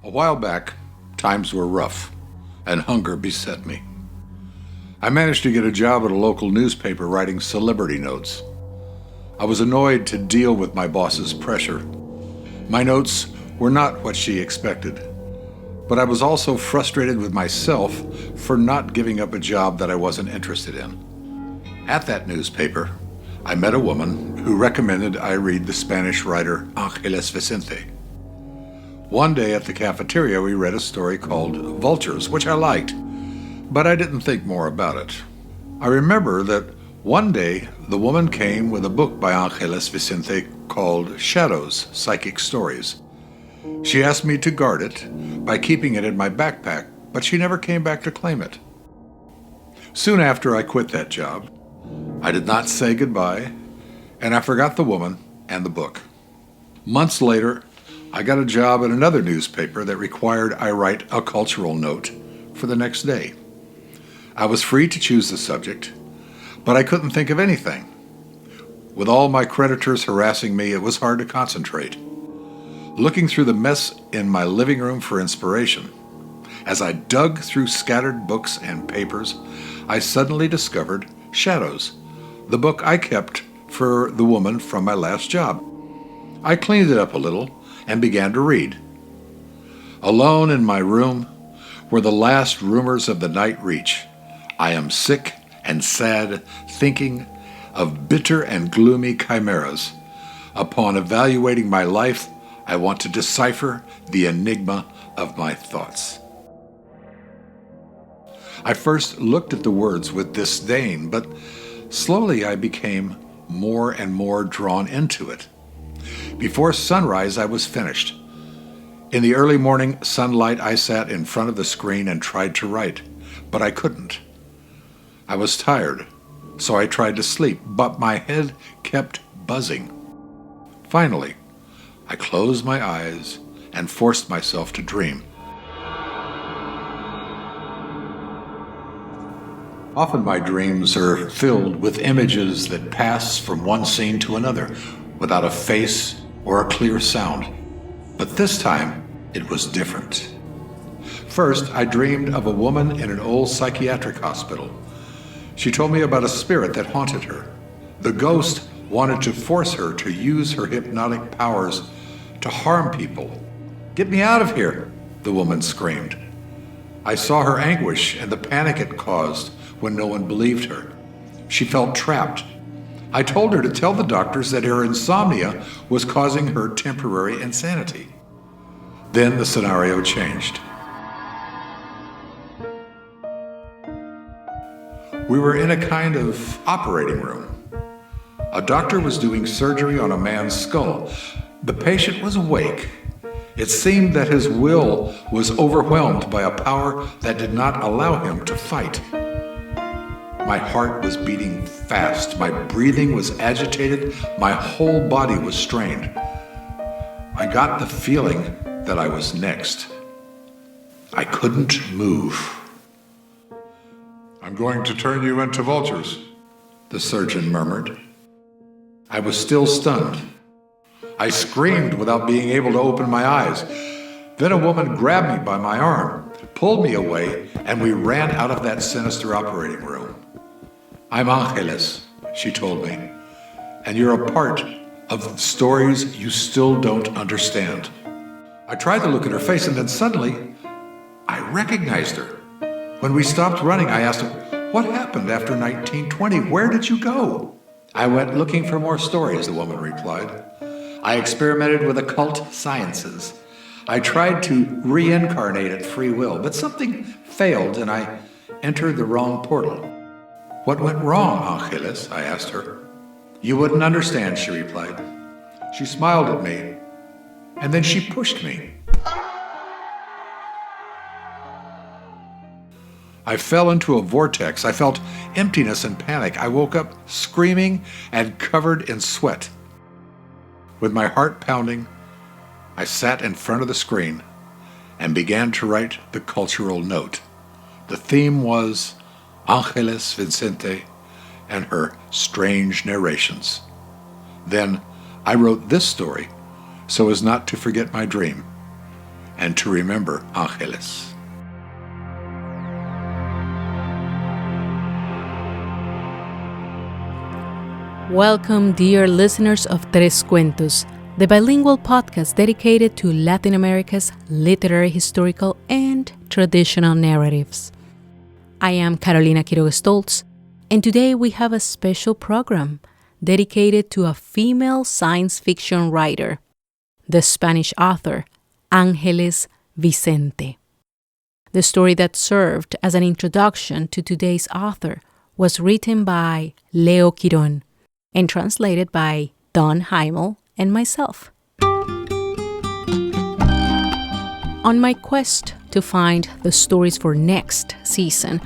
A while back, times were rough, and hunger beset me. I managed to get a job at a local newspaper writing celebrity notes. I was annoyed to deal with my boss's pressure. My notes were not what she expected, but I was also frustrated with myself for not giving up a job that I wasn't interested in. At that newspaper, I met a woman who recommended I read the Spanish writer Angeles Vicente. One day at the cafeteria, we read a story called Vultures, which I liked, but I didn't think more about it. I remember that one day the woman came with a book by Angeles Vicente called Shadows, Psychic Stories. She asked me to guard it by keeping it in my backpack, but she never came back to claim it. Soon after I quit that job, I did not say goodbye, and I forgot the woman and the book. Months later, I got a job at another newspaper that required I write a cultural note for the next day. I was free to choose the subject, but I couldn't think of anything. With all my creditors harassing me, it was hard to concentrate. Looking through the mess in my living room for inspiration, as I dug through scattered books and papers, I suddenly discovered Shadows, the book I kept for the woman from my last job. I cleaned it up a little and began to read. Alone in my room, where the last rumors of the night reach, I am sick and sad, thinking of bitter and gloomy chimeras. Upon evaluating my life, I want to decipher the enigma of my thoughts. I first looked at the words with disdain, but slowly I became more and more drawn into it. Before sunrise, I was finished. In the early morning sunlight, I sat in front of the screen and tried to write, but I couldn't. I was tired, so I tried to sleep, but my head kept buzzing. Finally, I closed my eyes and forced myself to dream. Often my dreams are filled with images that pass from one scene to another without a face or a clear sound. But this time, it was different. First, I dreamed of a woman in an old psychiatric hospital. She told me about a spirit that haunted her. The ghost wanted to force her to use her hypnotic powers to harm people. "Get me out of here," the woman screamed. I saw her anguish and the panic it caused when no one believed her. She felt trapped. I told her to tell the doctors that her insomnia was causing her temporary insanity. Then the scenario changed. We were in a kind of operating room. A doctor was doing surgery on a man's skull. The patient was awake. It seemed that his will was overwhelmed by a power that did not allow him to fight. My heart was beating fast, my breathing was agitated, my whole body was strained. I got the feeling that I was next. I couldn't move. "I'm going to turn you into vultures," the surgeon murmured. I was still stunned. I screamed without being able to open my eyes. Then a woman grabbed me by my arm, pulled me away, and we ran out of that sinister operating room. "I'm Ángeles," she told me, "and you're a part of stories you still don't understand." I tried to look at her face, and then suddenly, I recognized her. When we stopped running, I asked her, "What happened after 1920? Where did you go?" "I went looking for more stories," the woman replied. "I experimented with occult sciences. I tried to reincarnate at free will, but something failed and I entered the wrong portal." "What went wrong, Ángeles?" I asked her. "You wouldn't understand," she replied. She smiled at me, and then she pushed me. I fell into a vortex. I felt emptiness and panic. I woke up screaming and covered in sweat. With my heart pounding, I sat in front of the screen and began to write the cultural note. The theme was Angeles Vicente and her strange narrations. Then I wrote this story so as not to forget my dream. and to remember Ángeles. Welcome, dear listeners of Tres Cuentos, the bilingual podcast dedicated to Latin America's literary, historical, and traditional narratives. I am Carolina Quiroga Stoltz, and today we have a special program dedicated to a female science fiction writer, the Spanish author, Angeles Vicente. The story that served as an introduction to today's author was written by Leo Quirón and translated by Don Heimel and myself. On my quest to find the stories for next season,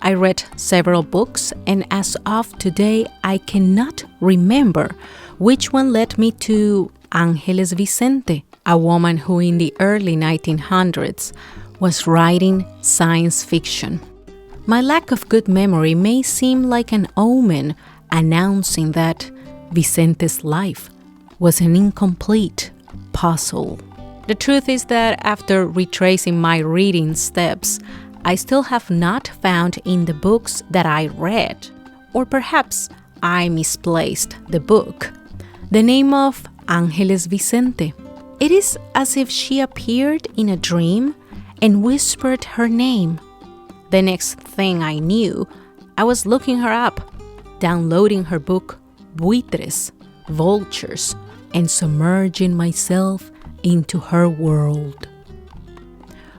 I read several books, and as of today, I cannot remember which one led me to Ángeles Vicente, a woman who in the early 1900s was writing science fiction. My lack of good memory may seem like an omen announcing that Vicente's life was an incomplete puzzle. The truth is that after retracing my reading steps, I still have not found in the books that I read, or perhaps I misplaced the book, the name of Ángeles Vicente. It is as if she appeared in a dream and whispered her name. The next thing I knew, I was looking her up, downloading her book Vultures, Vultures, and submerging myself into her world.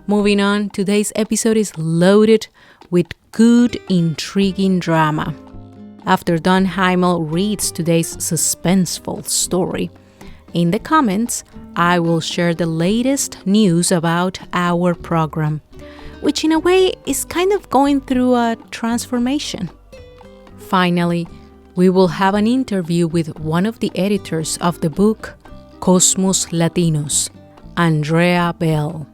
Moving on, today's episode is loaded with good, intriguing drama. After Don Heimel reads today's suspenseful story, in the comments, I will share the latest news about our program, which in a way is kind of going through a transformation. Finally, we will have an interview with one of the editors of the book Cosmos Latinos, Andrea Bell.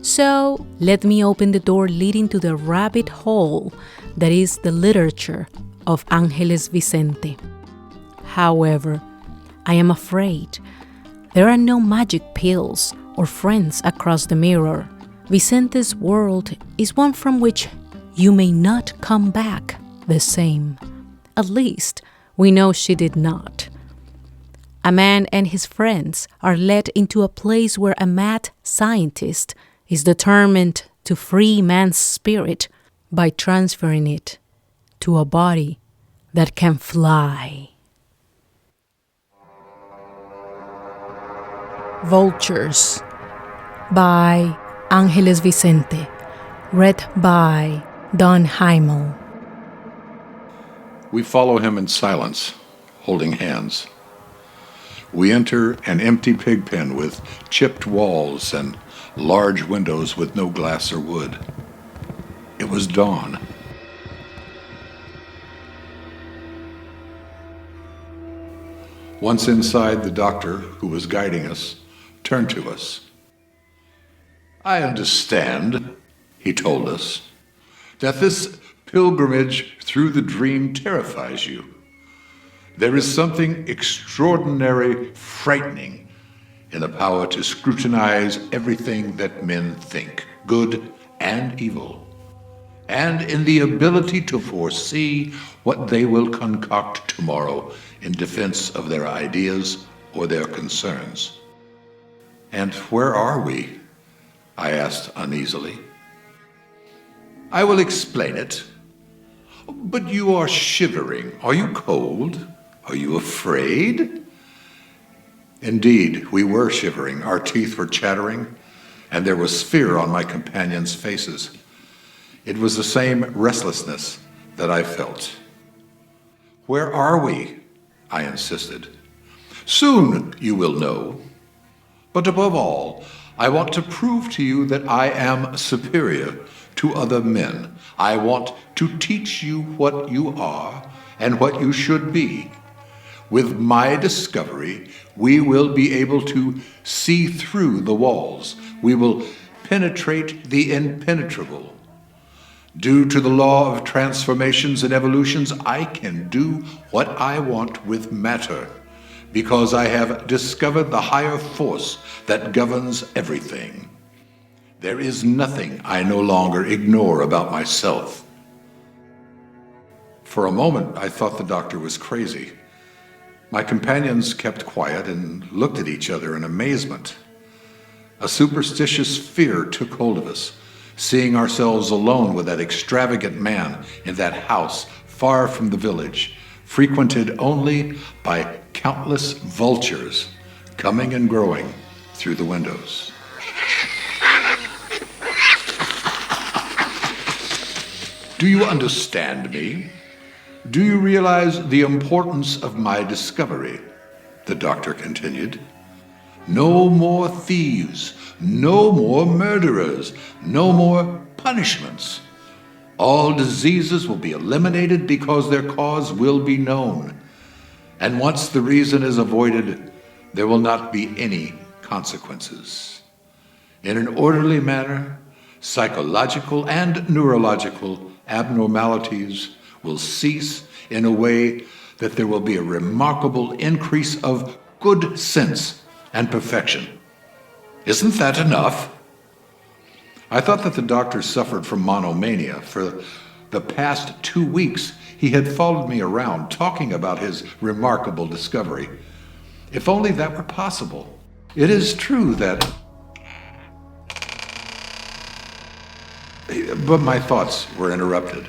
So, let me open the door leading to the rabbit hole that is the literature of Ángeles Vicente. However, I am afraid there are no magic pills or friends across the mirror. Vicente's world is one from which you may not come back the same. At least, we know she did not. A man and his friends are led into a place where a mad scientist is determined to free man's spirit by transferring it to a body that can fly. Vultures by Ángeles Vicente, read by Don Heimel. We follow him in silence, holding hands. We enter an empty pig pen with chipped walls and large windows with no glass or wood. It was dawn. Once inside, the doctor, who was guiding us, turned to us. "I understand," he told us, "that this pilgrimage through the dream terrifies you. There is something extraordinary, frightening in the power to scrutinize everything that men think, good and evil, and in the ability to foresee what they will concoct tomorrow in defense of their ideas or their concerns." "And where are we?" I asked uneasily. "I will explain it. But you are shivering. Are you cold? Are you afraid?" Indeed, we were shivering, our teeth were chattering, and there was fear on my companions' faces. It was the same restlessness that I felt. "Where are we?" I insisted. "Soon you will know. But above all, I want to prove to you that I am superior to other men. I want to teach you what you are and what you should be. With my discovery, we will be able to see through the walls. We will penetrate the impenetrable. Due to the law of transformations and evolutions, I can do what I want with matter, because I have discovered the higher force that governs everything. There is nothing I no longer ignore about myself. For a moment, I thought the doctor was crazy. My companions kept quiet and looked at each other in amazement. A superstitious fear took hold of us, seeing ourselves alone with that extravagant man in that house far from the village, frequented only by countless vultures coming and growing through the windows. Do you understand me? Do you realize the importance of my discovery? The doctor continued. No more thieves, no more murderers, no more punishments. All diseases will be eliminated because their cause will be known. And once the reason is avoided, there will not be any consequences. In an orderly manner, psychological and neurological abnormalities will cease in a way that there will be a remarkable increase of good sense and perfection. Isn't that enough? I thought that the doctor suffered from monomania. For the past 2 weeks, he had followed me around talking about his remarkable discovery. If only that were possible. It is true that... But my thoughts were interrupted.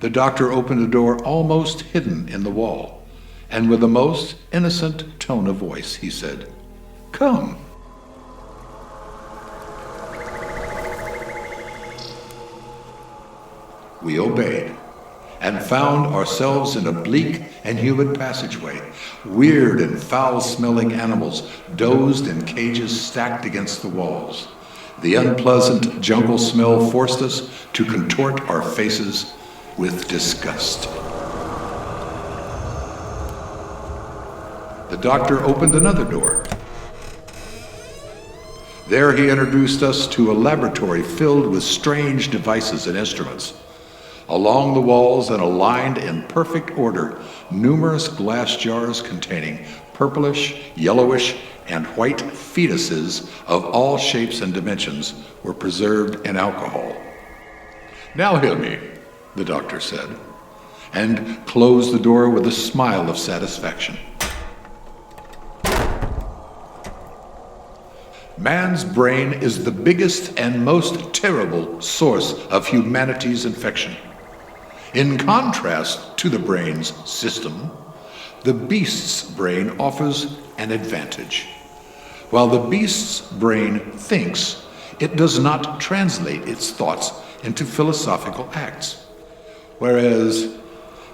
The doctor opened a door almost hidden in the wall, and with the most innocent tone of voice, he said, "Come." We obeyed and found ourselves in a bleak and humid passageway. Weird and foul-smelling animals dozed in cages stacked against the walls. The unpleasant jungle smell forced us to contort our faces with disgust. The doctor opened another door. There he introduced us to a laboratory filled with strange devices and instruments. Along the walls and aligned in perfect order, numerous glass jars containing purplish, yellowish, and white fetuses of all shapes and dimensions were preserved in alcohol. "Now hear me," the doctor said, and closed the door with a smile of satisfaction. Man's brain is the biggest and most terrible source of humanity's infection. In contrast to the brain's system, the beast's brain offers an advantage. While the beast's brain thinks, it does not translate its thoughts into philosophical acts, whereas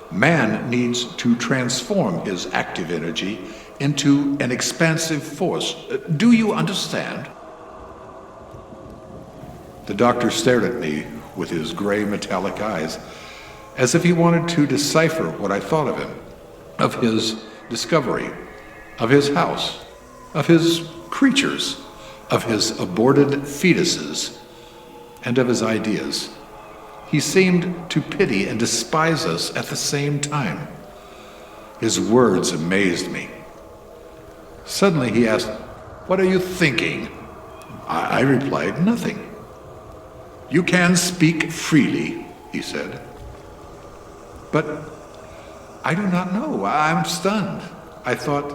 man needs to transform his active energy into an expansive force. Do you understand? The doctor stared at me with his gray metallic eyes, as if he wanted to decipher what I thought of him, of his discovery, of his house, of his creatures, of his aborted fetuses, and of his ideas. He seemed to pity and despise us at the same time. His words amazed me. Suddenly he asked, "What are you thinking?" I replied, "Nothing." "You can speak freely," he said. "But I do not know. I'm stunned." I thought.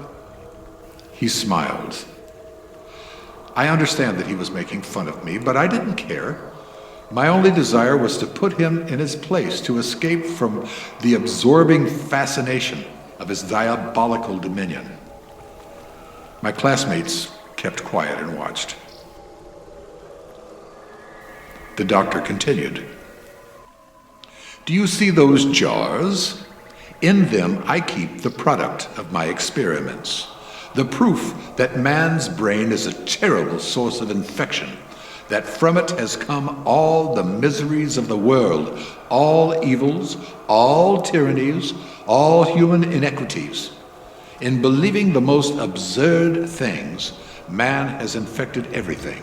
He smiled. I understand that he was making fun of me, but I didn't care. My only desire was to put him in his place, to escape from the absorbing fascination of his diabolical dominion. My classmates kept quiet and watched. The doctor continued. "Do you see those jars? In them I keep the product of my experiments, the proof that man's brain is a terrible source of infection, that from it has come all the miseries of the world, all evils, all tyrannies, all human inequities. In believing the most absurd things, man has infected everything,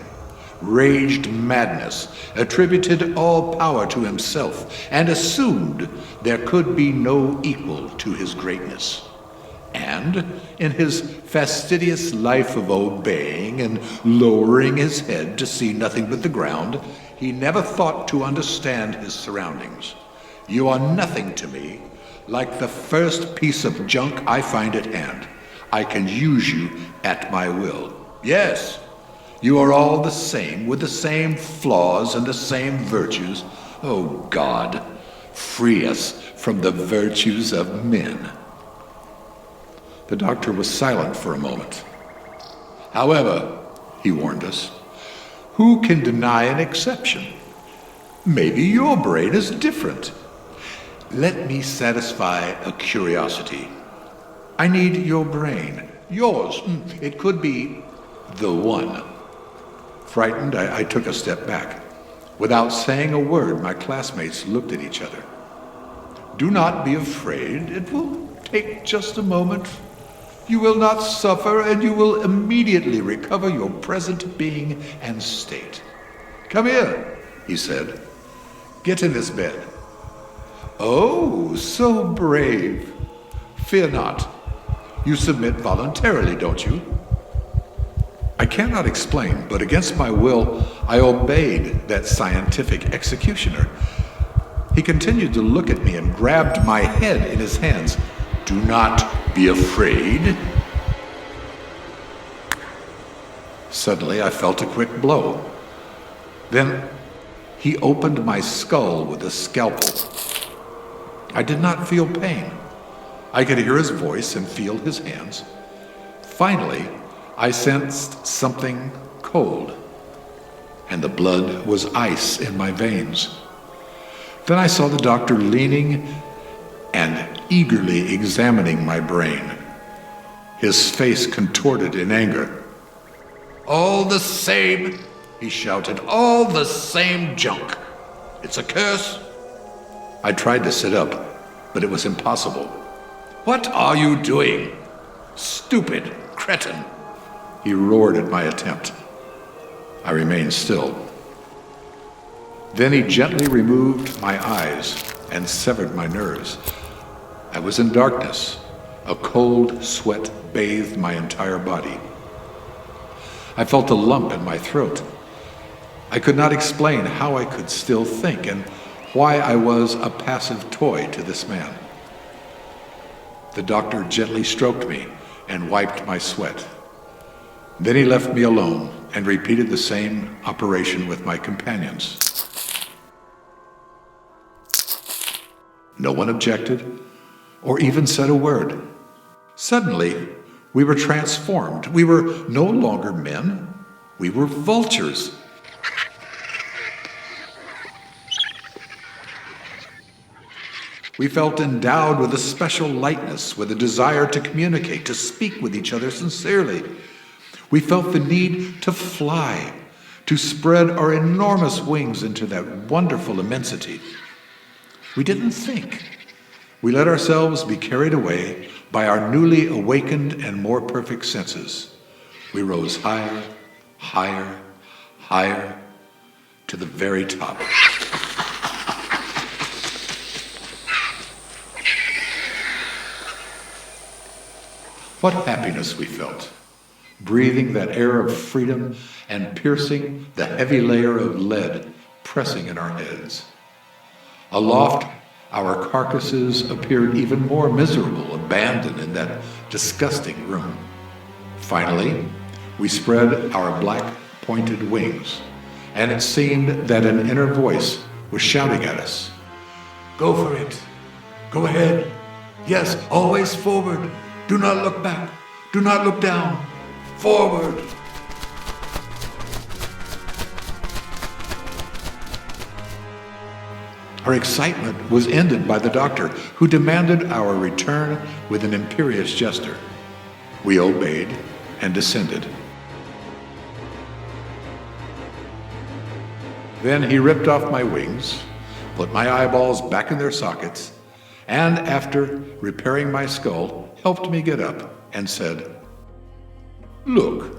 raged madness, attributed all power to himself, and assumed there could be no equal to his greatness. And in his fastidious life of obeying and lowering his head to see nothing but the ground, he never thought to understand his surroundings. You are nothing to me, like the first piece of junk I find at hand. I can use you at my will. Yes, you are all the same, with the same flaws and the same virtues. Oh God, free us from the virtues of men. The doctor was silent for a moment. However, he warned us, who can deny an exception? Maybe your brain is different. Let me satisfy a curiosity. I need your brain. Yours. It could be the one. Frightened, I took a step back. Without saying a word, my classmates looked at each other. Do not be afraid. It will take just a moment. You will not suffer, and you will immediately recover your present being and state. Come here, he said. Get in this bed. Oh, so brave. Fear not. You submit voluntarily, don't you? I cannot explain, but against my will, I obeyed that scientific executioner. He continued to look at me and grabbed my head in his hands. Do not be afraid. Suddenly, I felt a quick blow. Then he opened my skull with a scalpel. I did not feel pain. I could hear his voice and feel his hands. Finally, I sensed something cold, and the blood was ice in my veins. Then I saw the doctor leaning and eagerly examining my brain. His face contorted in anger. All the same, he shouted, all the same junk. It's a curse. I tried to sit up, but it was impossible. What are you doing? Stupid cretin. He roared at my attempt. I remained still. Then he gently removed my eyes and severed my nerves. I was in darkness. A cold sweat bathed my entire body. I felt a lump in my throat. I could not explain how I could still think and why I was a passive toy to this man. The doctor gently stroked me and wiped my sweat. Then he left me alone and repeated the same operation with my companions. No one objected or even said a word. Suddenly, we were transformed. We were no longer men. We were vultures. We felt endowed with a special lightness, with a desire to communicate, to speak with each other sincerely. We felt the need to fly, to spread our enormous wings into that wonderful immensity. We didn't think. We let ourselves be carried away by our newly awakened and more perfect senses. We rose higher, higher, higher, to the very top. What happiness we felt, breathing that air of freedom and piercing the heavy layer of lead pressing in our heads. Aloft, our carcasses appeared even more miserable, abandoned in that disgusting room. Finally, we spread our black pointed wings, and it seemed that an inner voice was shouting at us. Go for it. Go ahead. Yes, always forward. Do not look back. Do not look down. Forward. Our excitement was ended by the doctor, who demanded our return with an imperious gesture. We obeyed and descended. Then he ripped off my wings, put my eyeballs back in their sockets, and after repairing my skull, helped me get up and said, Look,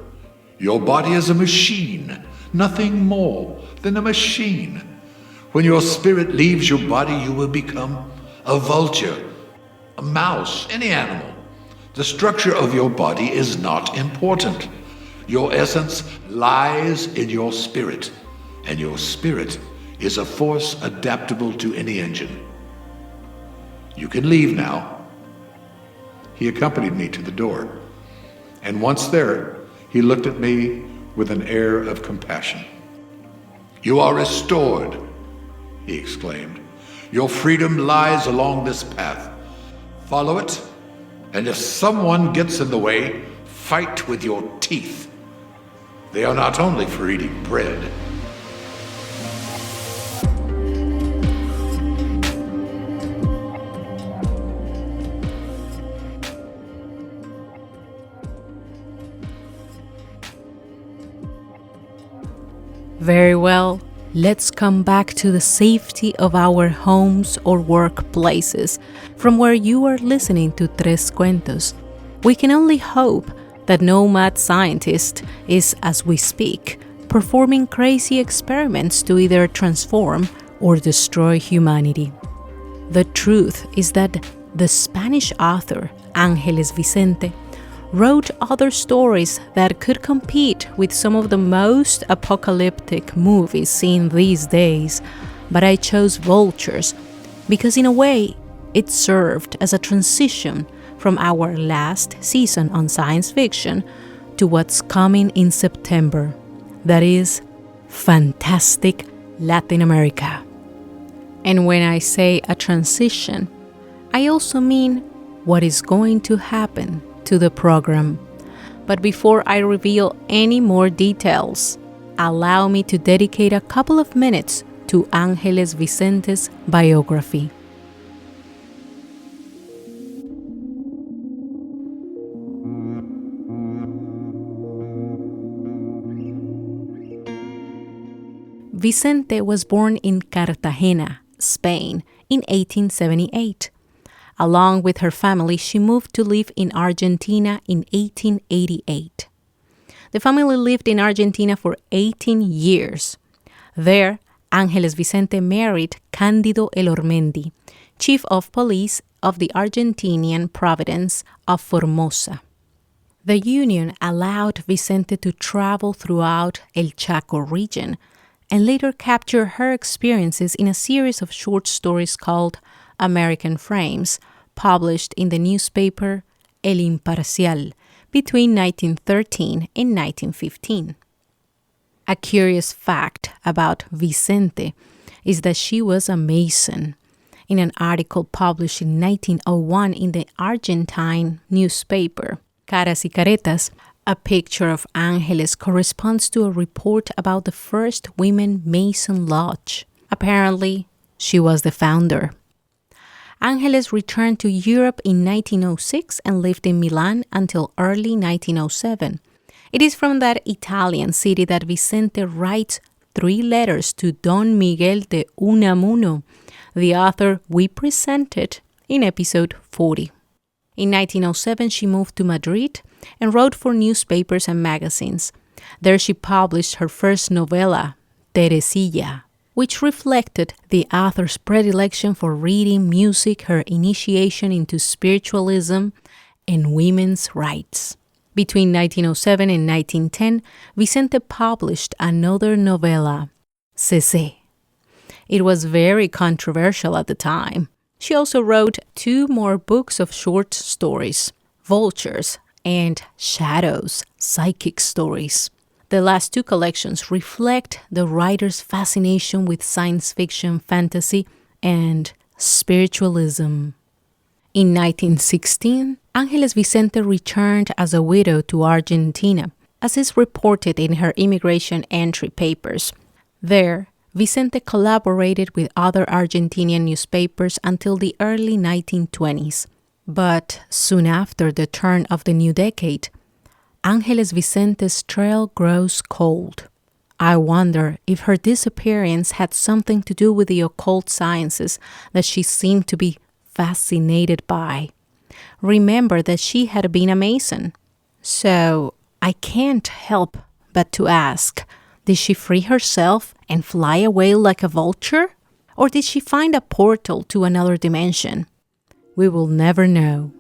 your body is a machine, nothing more than a machine. When your spirit leaves your body, you will become a vulture, a mouse, any animal. The structure of your body is not important. Your essence lies in your spirit, and your spirit is a force adaptable to any engine. You can leave now. He accompanied me to the door, and once there, he looked at me with an air of compassion. "You are restored," he exclaimed. "Your freedom lies along this path. Follow it, and if someone gets in the way, fight with your teeth. They are not only for eating bread." Very well, let's come back to the safety of our homes or workplaces, from where you are listening to Tres Cuentos. We can only hope that no mad scientist is, as we speak, performing crazy experiments to either transform or destroy humanity. The truth is that the Spanish author Angeles Vicente wrote other stories that could compete with some of the most apocalyptic movies seen these days, but I chose Vultures because in a way it served as a transition from our last season on science fiction to what's coming in September. That is fantastic Latin America. And when I say a transition, I also mean what is going to happen to the program. But before I reveal any more details, allow me to dedicate a couple of minutes to Ángeles Vicente's biography. Vicente was born in Cartagena, Spain, in 1878. Along with her family, she moved to live in Argentina in 1888. The family lived in Argentina for 18 years. There, Ángeles Vicente married Cándido Elormendi, chief of police of the Argentinian province of Formosa. The union allowed Vicente to travel throughout El Chaco region and later capture her experiences in a series of short stories called American Frames, published in the newspaper El Imparcial between 1913 and 1915. A curious fact about Vicente is that she was a Mason. In an article published in 1901 in the Argentine newspaper Caras y Caretas, a picture of Ángeles corresponds to a report about the first women Mason lodge. Apparently, she was the founder. Ángeles returned to Europe in 1906 and lived in Milan until early 1907. It is from that Italian city that Vicente writes 3 letters to Don Miguel de Unamuno, the author we presented in episode 40. In 1907, she moved to Madrid and wrote for newspapers and magazines. There she published her first novella, Teresilla, which reflected the author's predilection for reading, music, her initiation into spiritualism, and women's rights. Between 1907 and 1910, Vicente published another novella, Cécé. It was very controversial at the time. She also wrote 2 more books of short stories, Vultures and Shadows, psychic stories. The last 2 collections reflect the writer's fascination with science fiction, fantasy, and spiritualism. In 1916, Ángeles Vicente returned as a widow to Argentina, as is reported in her immigration entry papers. There, Vicente collaborated with other Argentinian newspapers until the early 1920s. But soon after the turn of the new decade, Ángeles Vicente's trail grows cold. I wonder if her disappearance had something to do with the occult sciences that she seemed to be fascinated by. Remember that she had been a Mason. So I can't help but to ask, did she free herself and fly away like a vulture? Or did she find a portal to another dimension? We will never know.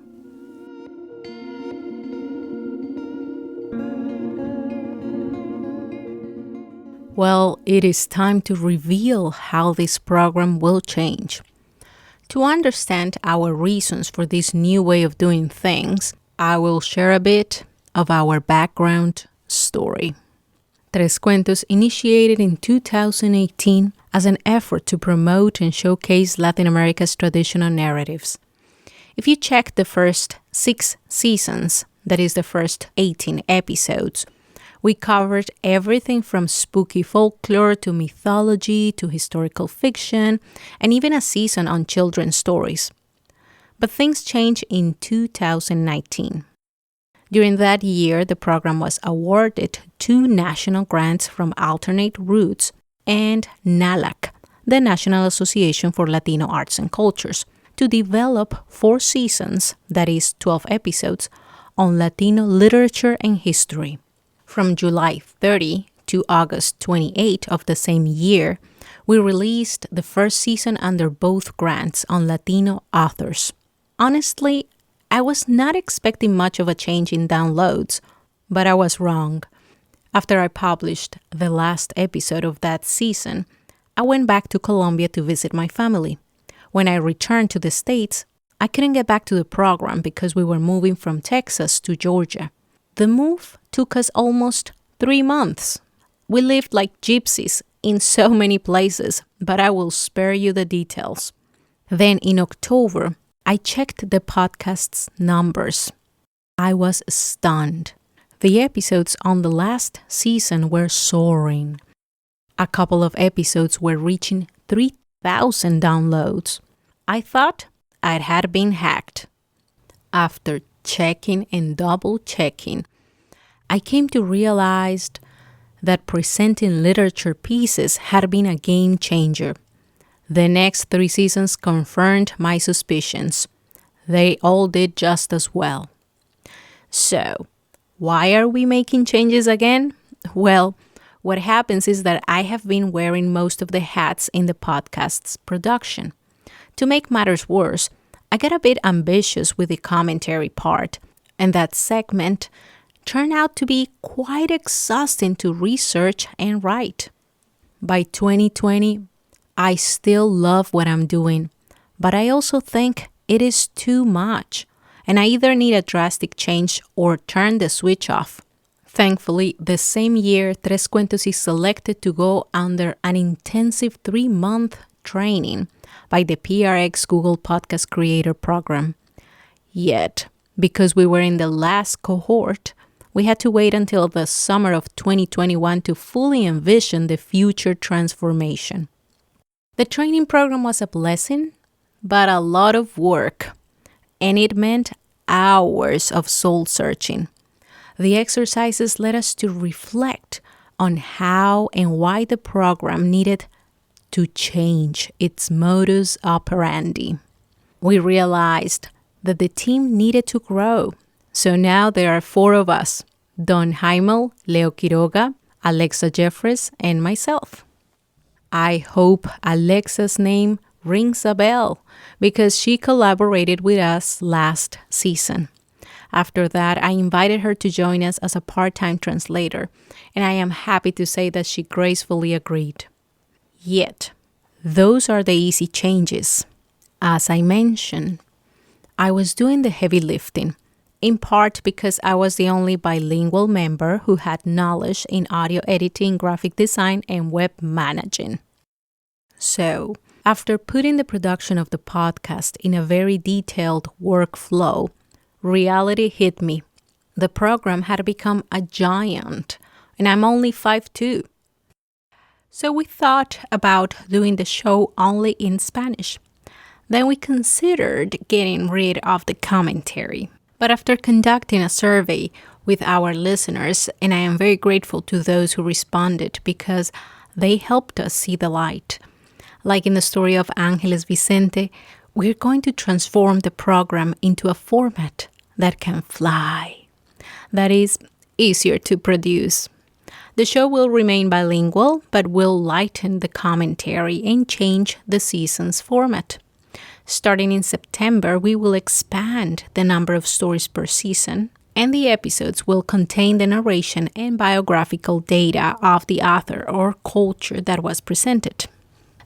Well, it is time to reveal how this program will change. To understand our reasons for this new way of doing things, I will share a bit of our background story. Tres Cuentos initiated in 2018 as an effort to promote and showcase Latin America's traditional narratives. If you check the first 6 seasons, that is the first 18 episodes, we covered everything from spooky folklore to mythology to historical fiction, and even a season on children's stories. But things changed in 2019. During that year, the program was awarded 2 national grants from Alternate Roots and NALAC, the National Association for Latino Arts and Cultures, to develop 4 seasons, that is 12 episodes, on Latino literature and history. From July 30 to August 28 of the same year, we released the first season under both grants on Latino authors. Honestly, I was not expecting much of a change in downloads, but I was wrong. After I published the last episode of that season, I went back to Colombia to visit my family. When I returned to the States, I couldn't get back to the program because we were moving from Texas to Georgia. The move took us almost 3 months. We lived like gypsies in so many places, but I will spare you the details. Then in October, I checked the podcast's numbers. I was stunned. The episodes on the last season were soaring. A couple of episodes were reaching 3,000 downloads. I thought I had been hacked. After checking and double checking, I came to realize that presenting literature pieces had been a game changer. The next 3 seasons confirmed my suspicions. They all did just as well. So, why are we making changes again? Well, what happens is that I have been wearing most of the hats in the podcast's production. To make matters worse, I got a bit ambitious with the commentary part, and that segment turned out to be quite exhausting to research and write. By 2020, I still love what I'm doing, but I also think it is too much, and I either need a drastic change or turn the switch off. Thankfully, the same year, Tres Cuentos is selected to go under an intensive 3-month training by the PRX Google Podcast Creator Program. Yet, because we were in the last cohort, we had to wait until the summer of 2021 to fully envision the future transformation. The training program was a blessing, but a lot of work, and it meant hours of soul searching. The exercises led us to reflect on how and why the program needed to change its modus operandi. We realized that the team needed to grow. So now there are 4 of us, Don Jaimel, Leo Quiroga, Alexa Jeffries, and myself. I hope Alexa's name rings a bell because she collaborated with us last season. After that, I invited her to join us as a part-time translator, and I am happy to say that she gracefully agreed. Yet, those are the easy changes. As I mentioned, I was doing the heavy lifting, in part because I was the only bilingual member who had knowledge in audio editing, graphic design, and web managing. So, after putting the production of the podcast in a very detailed workflow, reality hit me. The program had become a giant, and I'm only 5'2". So we thought about doing the show only in Spanish. Then we considered getting rid of the commentary. But after conducting a survey with our listeners, and I am very grateful to those who responded because they helped us see the light. Like in the story of Angeles Vicente, we're going to transform the program into a format that can fly. That is easier to produce. The show will remain bilingual, but will lighten the commentary and change the season's format. Starting in September, we will expand the number of stories per season, and the episodes will contain the narration and biographical data of the author or culture that was presented.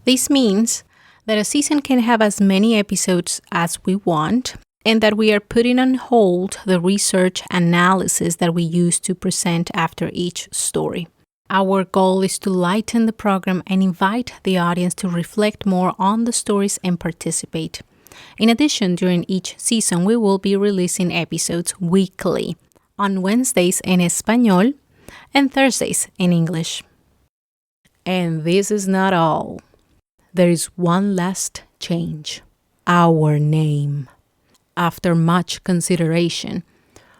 This means that a season can have as many episodes as we want, and that we are putting on hold the research analysis that we use to present after each story. Our goal is to lighten the program and invite the audience to reflect more on the stories and participate. In addition, during each season, we will be releasing episodes weekly, on Wednesdays in Espanol and Thursdays in English. And this is not all. There is one last change: our name. After much consideration,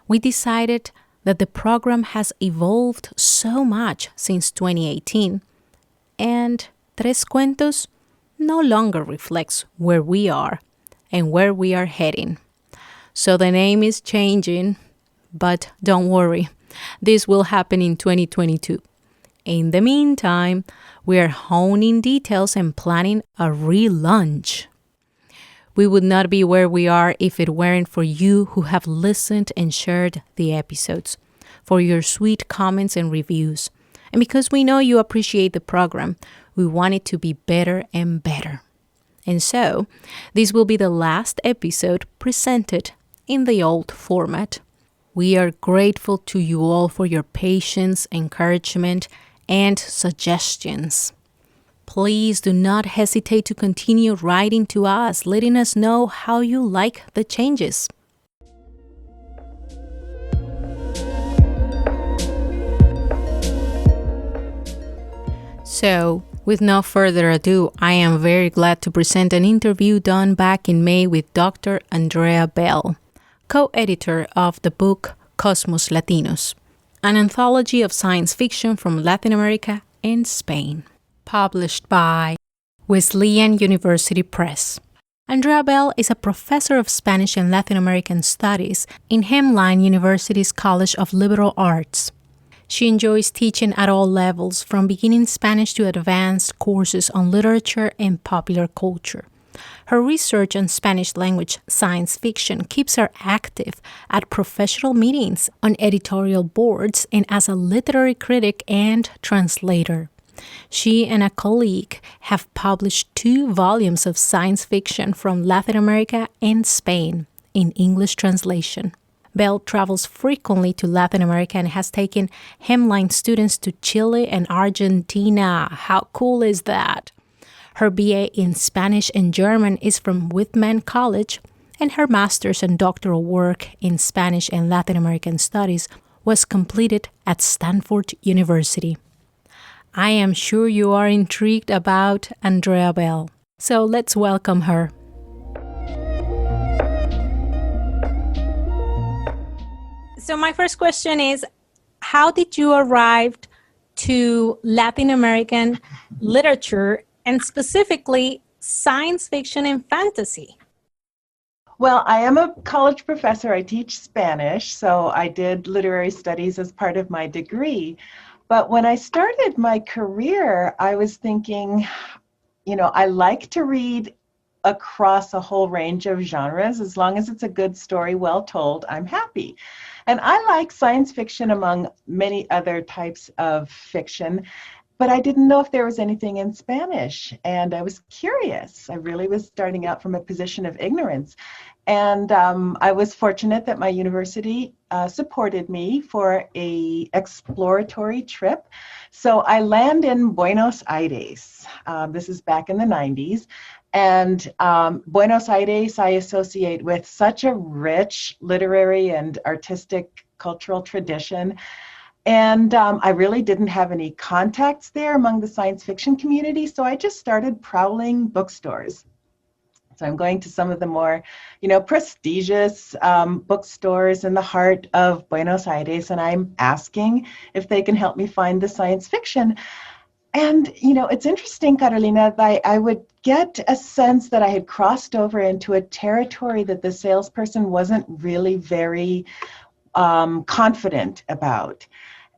we decided that the program has evolved so much since 2018, and Tres Cuentos no longer reflects where we are and where we are heading. So the name is changing, but don't worry, this will happen in 2022. In the meantime, we are honing details and planning a relaunch. We would not be where we are if it weren't for you who have listened and shared the episodes, for your sweet comments and reviews. And because we know you appreciate the program, we want it to be better and better. And so, this will be the last episode presented in the old format. We are grateful to you all for your patience, encouragement, and suggestions. Please do not hesitate to continue writing to us, letting us know how you like the changes. So, with no further ado, I am very glad to present an interview done back in May with Dr. Andrea Bell, co-editor of the book Cosmos Latinos, an anthology of science fiction from Latin America and Spain, published by Wesleyan University Press. Andrea Bell is a professor of Spanish and Latin American Studies in Hemline University's College of Liberal Arts. She enjoys teaching at all levels, from beginning Spanish to advanced courses on literature and popular culture. Her research on Spanish language science fiction keeps her active at professional meetings, on editorial boards, and as a literary critic and translator. She and a colleague have published 2 volumes of science fiction from Latin America and Spain in English translation. Bell travels frequently to Latin America and has taken Hemline students to Chile and Argentina. How cool is that? Her BA in Spanish and German is from Whitman College, and her master's and doctoral work in Spanish and Latin American Studies was completed at Stanford University. I am sure you are intrigued about Andrea Bell, so let's welcome her. So my first question is, how did you arrive to Latin American literature and specifically science fiction and fantasy? Well, I am a college professor. I teach Spanish, so I did literary studies as part of my degree. But when I started my career, I was thinking, I like to read across a whole range of genres. As long as it's a good story, well told, I'm happy. And I like science fiction among many other types of fiction, but I didn't know if there was anything in Spanish. And I was curious. I really was starting out from a position of ignorance. And I was fortunate that my university supported me for an exploratory trip. So I land in Buenos Aires. This is back in the 90s. And Buenos Aires I associate with such a rich literary and artistic cultural tradition. And I really didn't have any contacts there among the science fiction community, so I just started prowling bookstores. So I'm going to some of the more, prestigious bookstores in the heart of Buenos Aires, and I'm asking if they can help me find the science fiction. And, it's interesting, Carolina, that I would get a sense that I had crossed over into a territory that the salesperson wasn't really very confident about.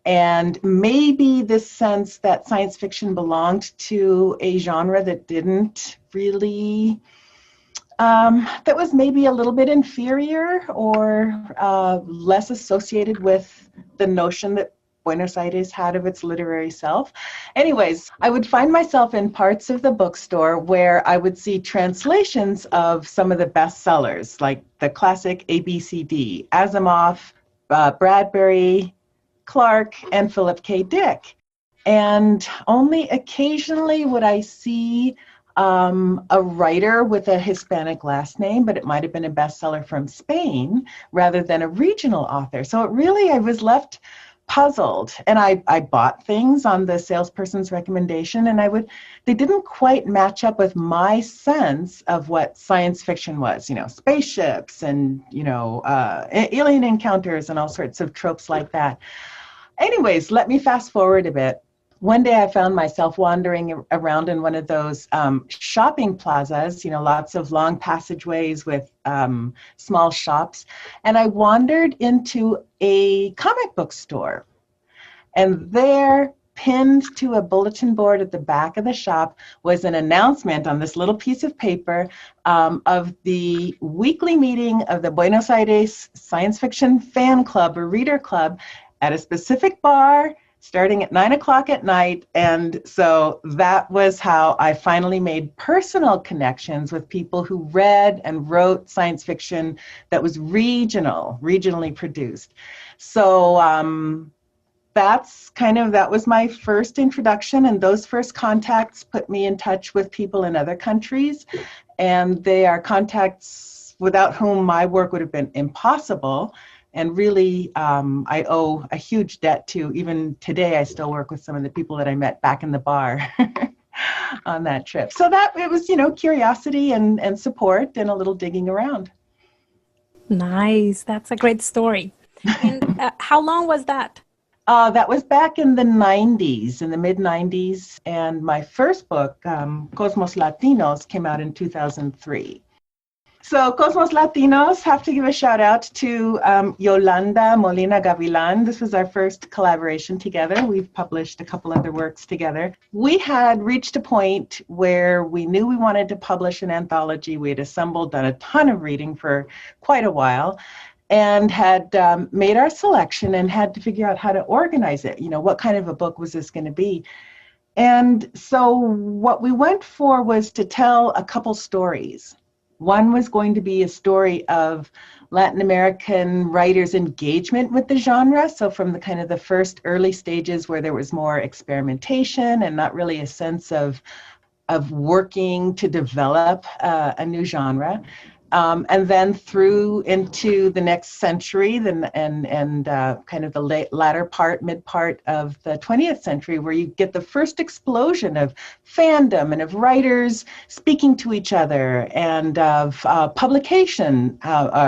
And maybe this sense that science fiction belonged to a genre that didn't really that was maybe a little bit inferior or less associated with the notion that Buenos Aires had of its literary self. Anyways, I would find myself in parts of the bookstore where I would see translations of some of the bestsellers, like the classic ABCD, Asimov, Bradbury, Clark, and Philip K. Dick. And only occasionally would I see a writer with a Hispanic last name, but it might have been a bestseller from Spain rather than a regional author. So I was left puzzled, and I bought things on the salesperson's recommendation, and they didn't quite match up with my sense of what science fiction was, spaceships and, alien encounters and all sorts of tropes like that. Anyways, let me fast forward a bit. One day I found myself wandering around in one of those shopping plazas, lots of long passageways with small shops. And I wandered into a comic book store. And there, pinned to a bulletin board at the back of the shop, was an announcement on this little piece of paper of the weekly meeting of the Buenos Aires Science Fiction Fan Club or Reader Club at a specific bar, starting at 9:00 at night. And so that was how I finally made personal connections with people who read and wrote science fiction that was regionally produced. So that was my first introduction, and those first contacts put me in touch with people in other countries. And they are contacts without whom my work would have been impossible. And really, I owe a huge debt to, even today, I still work with some of the people that I met back in the bar on that trip. So it was, curiosity and support and a little digging around. Nice. That's a great story. And how long was that? That was back in the 90s, in the mid-90s. And my first book, Cosmos Latinos, came out in 2003. So Cosmos Latinos, have to give a shout out to Yolanda Molina Gavilan. This was our first collaboration together. We've published a couple other works together. We had reached a point where we knew we wanted to publish an anthology. We had assembled, done a ton of reading for quite a while, and had made our selection and had to figure out how to organize it. What kind of a book was this going to be? And so what we went for was to tell a couple stories. One was going to be a story of Latin American writers' engagement with the genre. So from the first early stages where there was more experimentation and not really a sense of working to develop a new genre. And then through into the next century, and kind of the latter part, mid part of the 20th century, where you get the first explosion of fandom and of writers speaking to each other, and of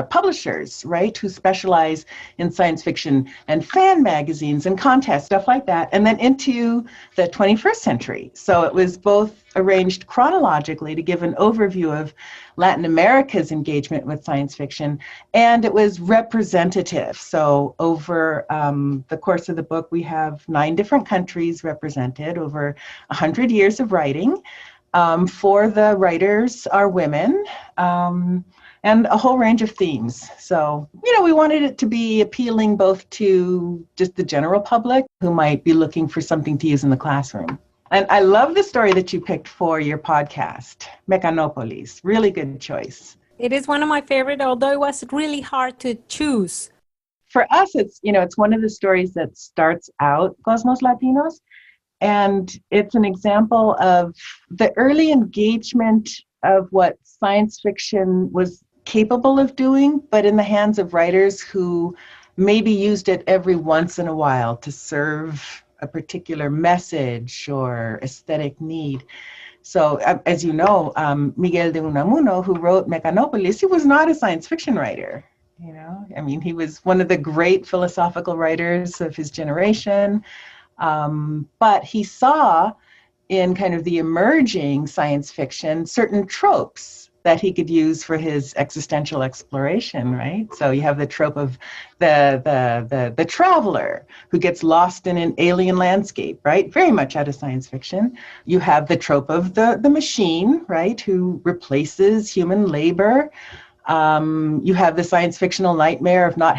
publishers, right, who specialize in science fiction, and fan magazines and contests, stuff like that, and then into the 21st century. So it was both arranged chronologically to give an overview of Latin America's engagement with science fiction, and it was representative. So over the course of the book, we have 9 different countries represented, over 100 years of writing. 4 of the writers are women, and a whole range of themes. So, we wanted it to be appealing both to just the general public who might be looking for something to use in the classroom. And I love the story that you picked for your podcast, Mechanopolis. Really good choice. It is one of my favorite, although it was really hard to choose. For us, it's one of the stories that starts out Cosmos Latinos. And it's an example of the early engagement of what science fiction was capable of doing, but in the hands of writers who maybe used it every once in a while to serve a particular message or aesthetic need. So, as you know, Miguel de Unamuno, who wrote Mechanopolis, he was not a science fiction writer. He was one of the great philosophical writers of his generation, but he saw in kind of the emerging science fiction certain tropes that he could use for his existential exploration, right? So you have the trope of the traveler who gets lost in an alien landscape, right? Very much out of science fiction. You have the trope of the machine, right, who replaces human labor. You have the science fictional nightmare of not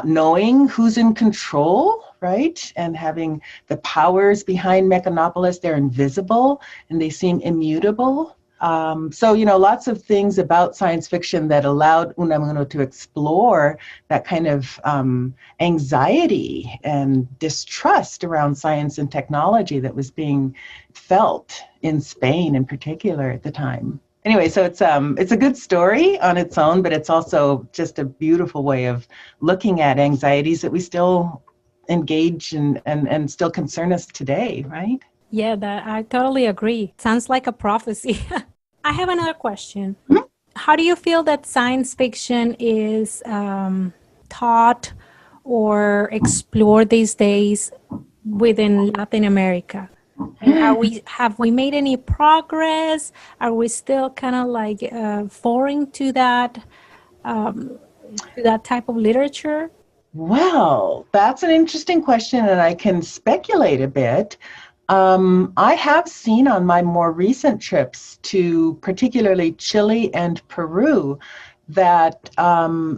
knowing who's in control, right? And having the powers behind Mechanopolis, they're invisible and they seem immutable. So, lots of things about science fiction that allowed Unamuno to explore that kind of anxiety and distrust around science and technology that was being felt in Spain in particular at the time. Anyway, so it's a good story on its own, but it's also just a beautiful way of looking at anxieties that we still engage and still concern us today, right? Yeah, that I totally agree. Sounds like a prophecy. I have another question. Mm-hmm. How do you feel that science fiction is taught or explored these days within Latin America? And have we made any progress? Are we still kind of like foreign to that type of literature? Well, that's an interesting question, and I can speculate a bit. I have seen on my more recent trips to particularly Chile and Peru that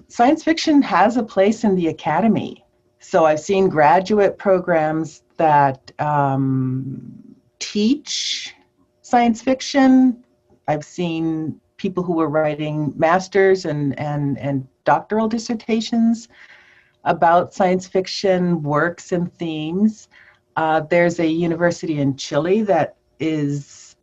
science fiction has a place in the academy. So I've seen graduate programs that teach science fiction. I've seen people who were writing master's and doctoral dissertations about science fiction works and themes. There's a university in Chile that is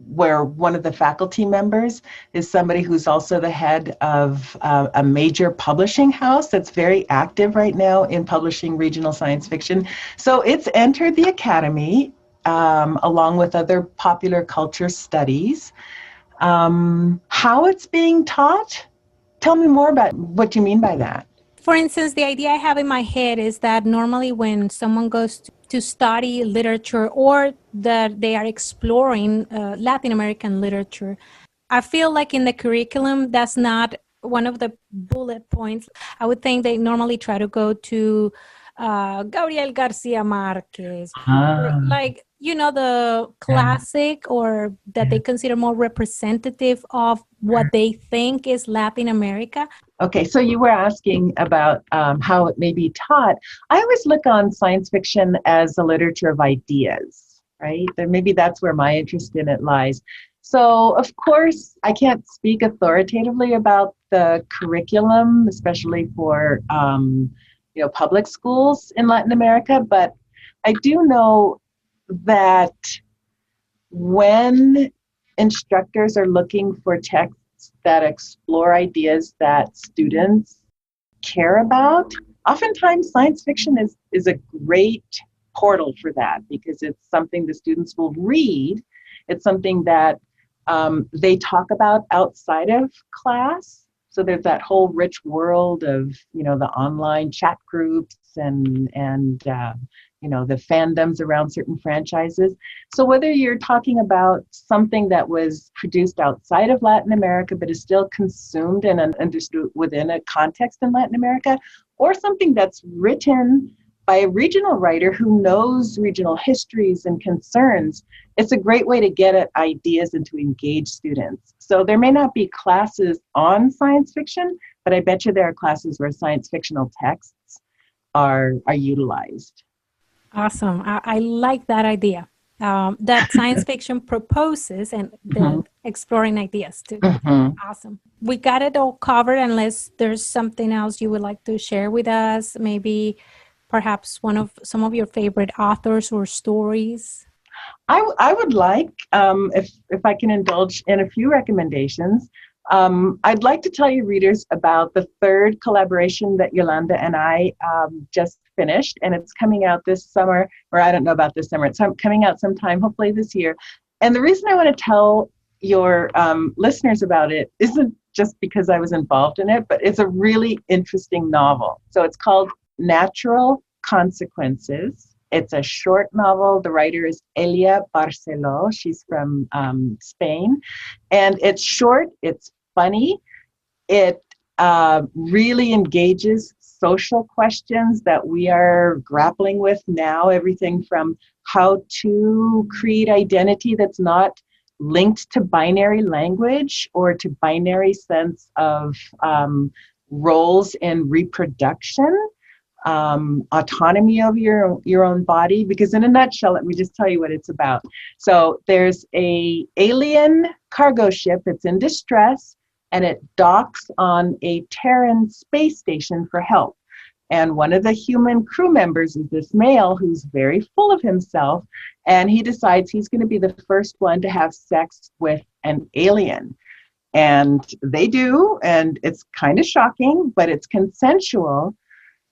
where one of the faculty members is somebody who's also the head of a major publishing house that's very active right now in publishing regional science fiction. So it's entered the academy along with other popular culture studies. How it's being taught? Tell me more about what you mean by that. For instance, the idea I have in my head is that normally when someone goes to study literature or that they are exploring Latin American literature, I feel like in the curriculum, that's not one of the bullet points. I would think they normally try to go to Gabriel Garcia Marquez, or like, the classic or that they consider more representative of what they think is Latin America. Okay, so you were asking about how it may be taught. I always look on science fiction as a literature of ideas, right? And maybe that's where my interest in it lies. So, of course, I can't speak authoritatively about the curriculum, especially for public schools in Latin America, but I do know that when instructors are looking for texts that explore ideas that students care about, oftentimes science fiction is a great portal for that because it's something the students will read. It's something that they talk about outside of class. So there's that whole rich world of, the online chat groups and the fandoms around certain franchises. So whether you're talking about something that was produced outside of Latin America, but is still consumed and understood within a context in Latin America, or something that's written by a regional writer who knows regional histories and concerns, it's a great way to get at ideas and to engage students. So there may not be classes on science fiction, but I bet you there are classes where science fictional texts are utilized. Awesome. I like that idea. That science fiction proposes and then exploring ideas too. Awesome. We got it all covered unless there's something else you would like to share with us, maybe perhaps some of your favorite authors or stories. I would like, if I can indulge in a few recommendations, I'd like to tell you readers about the third collaboration that Yolanda and I just finished, and it's coming out this summer, or I don't know about this summer, it's coming out sometime, hopefully this year. And the reason I want to tell your listeners about it isn't just because I was involved in it, but it's a really interesting novel. So it's called Natural Consequences, It's a short novel. The writer is Elia Barceló. She's from Spain. And it's short, it's funny. It really engages social questions that we are grappling with now, everything from how to create identity that's not linked to binary language or to binary sense of roles in reproduction, autonomy of your own body. Because in a nutshell, let me just tell you what it's about. So there's a alien cargo ship that's in distress, and it docks on a Terran space station for help. And one of the human crew members is this male who's very full of himself, and he decides he's going to be the first one to have sex with an alien. And they do, and it's kind of shocking, but it's consensual.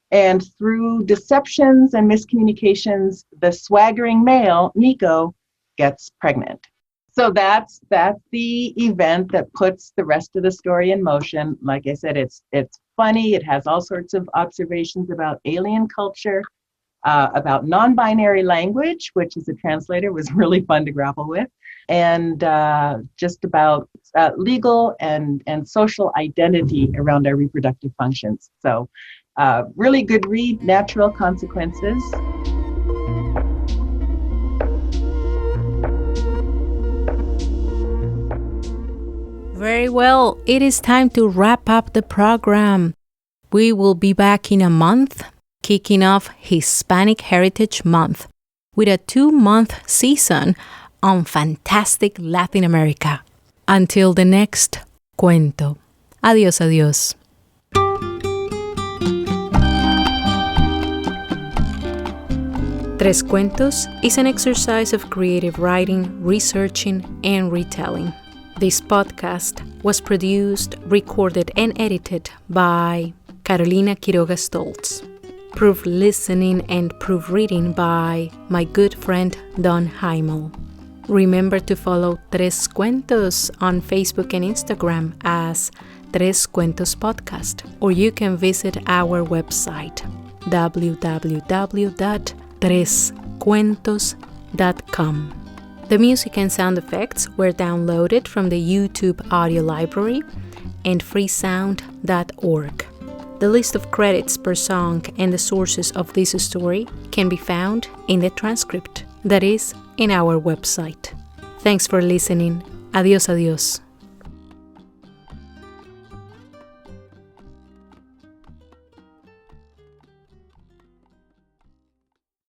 And through deceptions and miscommunications, the swaggering male, Nico, gets pregnant. So that's the event that puts the rest of the story in motion. Like I said, it's funny. It has all sorts of observations about alien culture, about non-binary language, which as a translator was really fun to grapple with, and just about legal and social identity around our reproductive functions. So really good read, Natural Consequences. Very well, it is time to wrap up the program. We will be back in a month, kicking off Hispanic Heritage Month with a 2-month season on fantastic Latin America. Until the next cuento. Adiós, adiós. Tres Cuentos is an exercise of creative writing, researching, and retelling. This podcast was produced, recorded, and edited by Carolina Quiroga Stoltz. Proof listening and proofreading by my good friend Don Heimel. Remember to follow Tres Cuentos on Facebook and Instagram as Tres Cuentos Podcast, or you can visit our website www.trescuentos.com. The music and sound effects were downloaded from the YouTube audio library and freesound.org. The list of credits per song and the sources of this story can be found in the transcript, that is, in our website. Thanks for listening. Adiós, adiós.